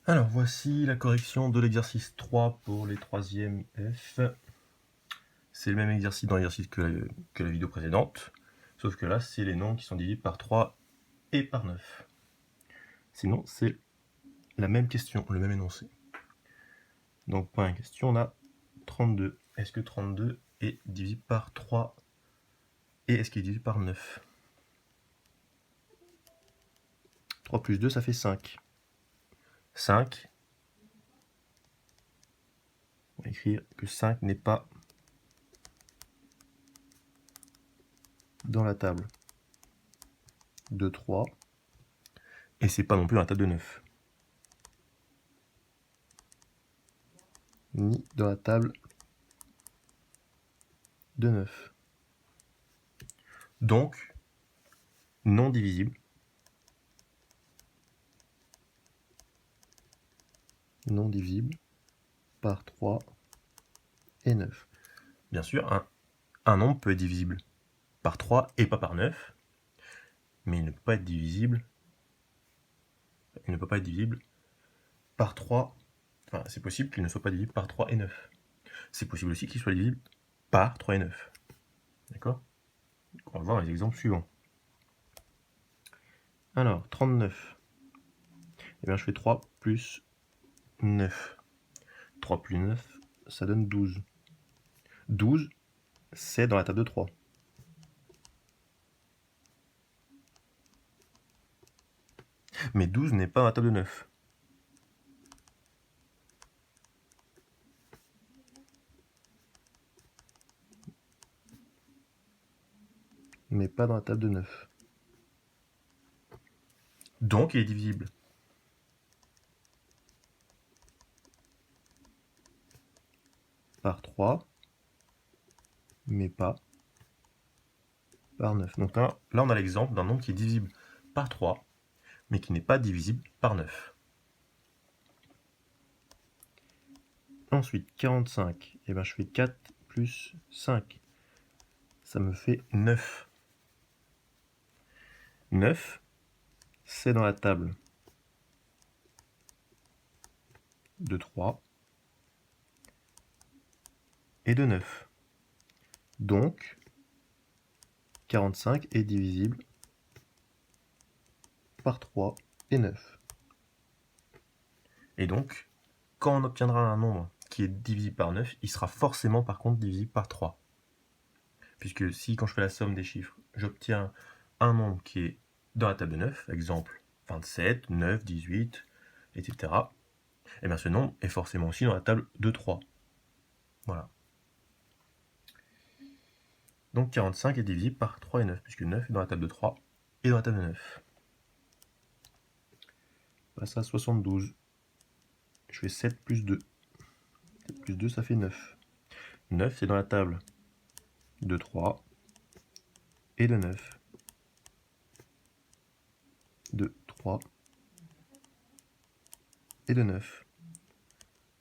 Alors voici la correction de l'exercice 3 pour les 3e F. C'est le même exercice dans l'exercice que la vidéo précédente, sauf que là c'est les nombres qui sont divisés par 3 et par 9. Sinon c'est la même question, le même énoncé. Donc pour la question on a 32. Est-ce que 32 est divisible par 3 et est-ce qu'il est divisible par 9? 3 plus 2 ça fait 5. 5, on va écrire que 5 n'est pas dans la table de 3 et c'est pas non plus dans la table de 9. Ni dans la table de 9. Donc, non divisible. Non divisible par 3 et 9. Bien sûr, un nombre peut être divisible par 3 et pas par 9, mais il ne peut pas être divisible. Il ne peut pas être divisible par 3. Enfin, c'est possible qu'il ne soit pas divisible par 3 et 9. C'est possible aussi qu'il soit divisible par 3 et 9. D'accord? On va voir les exemples suivants. Alors, 39. Eh bien, je fais 3 plus 9. 3 plus 9, ça donne 12. 12, c'est dans la table de 3. Mais 12 n'est pas dans la table de 9. Mais pas dans la table de 9. Donc il est divisible par 3, mais pas par 9. Donc là on a l'exemple d'un nombre qui est divisible par 3, mais qui n'est pas divisible par 9. Ensuite, 45. Et bien je fais 4 plus 5. Ça me fait 9. 9, c'est dans la table de 3 et de 9. Donc, 45 est divisible par 3 et 9. Et donc, quand on obtiendra un nombre qui est divisible par 9, il sera forcément par contre divisible par 3. Puisque si, quand je fais la somme des chiffres, j'obtiens un nombre qui est dans la table de 9, exemple 27, 9, 18, etc., et bien ce nombre est forcément aussi dans la table de 3. Voilà. Donc 45 est divisible par 3 et 9, puisque 9 est dans la table de 3 et dans la table de 9. On passe à 72. Je fais 7 plus 2. 7 plus 2, ça fait 9. 9, c'est dans la table de 3 et de 9. De 3 et de 9.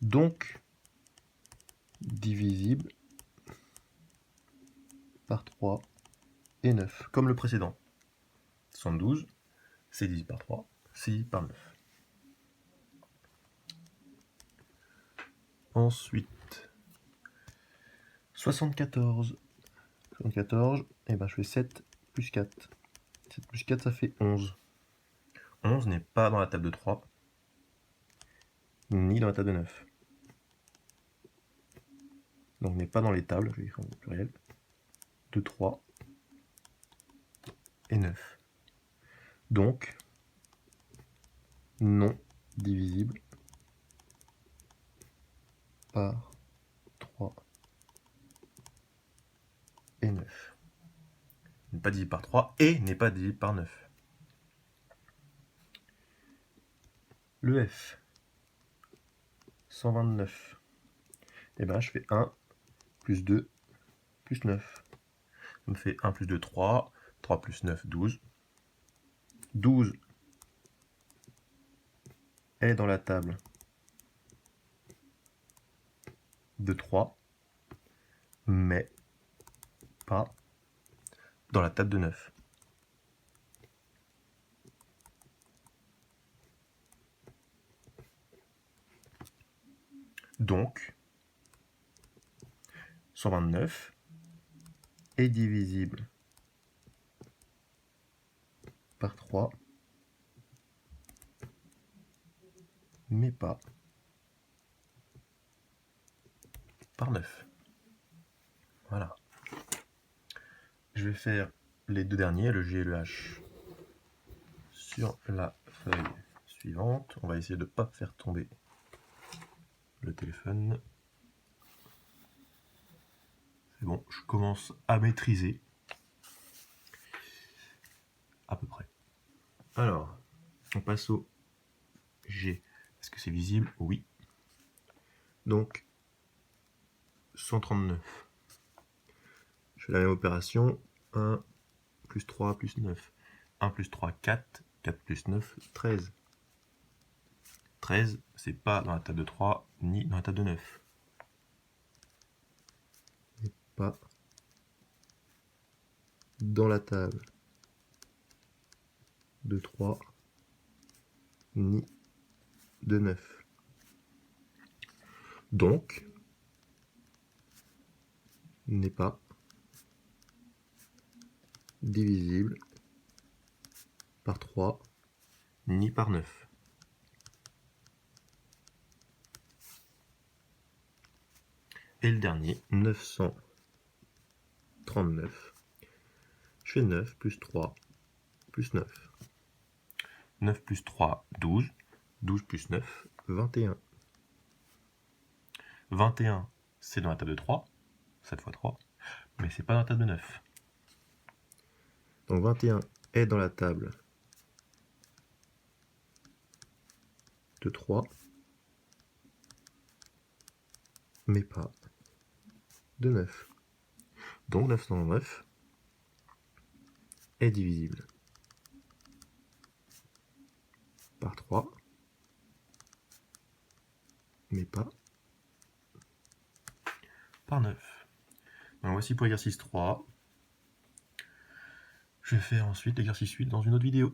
Donc, divisible par 3 et 9, comme le précédent. 72, c'est divisible par 3, c'est divisible par 9. Ensuite, 74. 74, et ben je fais 7 plus 4. 7 plus 4, ça fait 11. 11 n'est pas dans la table de 3, ni dans la table de 9. Donc n'est pas dans les tables, je vais écrire en pluriel, de 3 et 9. Donc, non divisible par 3 et 9. N'est pas divisible par 3 et n'est pas divisible par 9. Le F, 129. Et ben je fais 1 plus 2 plus 9. Ça me fait 1 plus 2, 3. 3 plus 9, 12. 12 est dans la table de 3, mais pas dans la table de 9. Donc, 129 est divisible par 3, mais pas par 9. Voilà. Je vais faire les deux derniers, le G et le H, sur la feuille suivante. On va essayer de ne pas faire tomber le téléphone. C'est bon, je commence à maîtriser. À peu près. Alors, on passe au G. Est-ce que c'est visible? Oui. Donc, 139. Je fais la même opération. 1 plus 3 plus 9. 1 plus 3, 4. 4 plus 9, 13. 13, c'est pas dans la table de 3, ni dans la table de 9. Et pas dans la table de 3, ni de 9. Donc, n'est pas divisible par 3, ni par 9. Et le dernier, 939. Je fais 9 plus 3 plus 9. 9 plus 3, 12. 12 plus 9, 21. 21, c'est dans la table de 3. 7 fois 3. Mais c'est pas dans la table de 9. Donc 21 est dans la table de 3. Mais pas de 9. Donc 909 est divisible par 3, mais pas par 9. Donc voici pour l'exercice 3. Je vais faire ensuite l'exercice 8 dans une autre vidéo.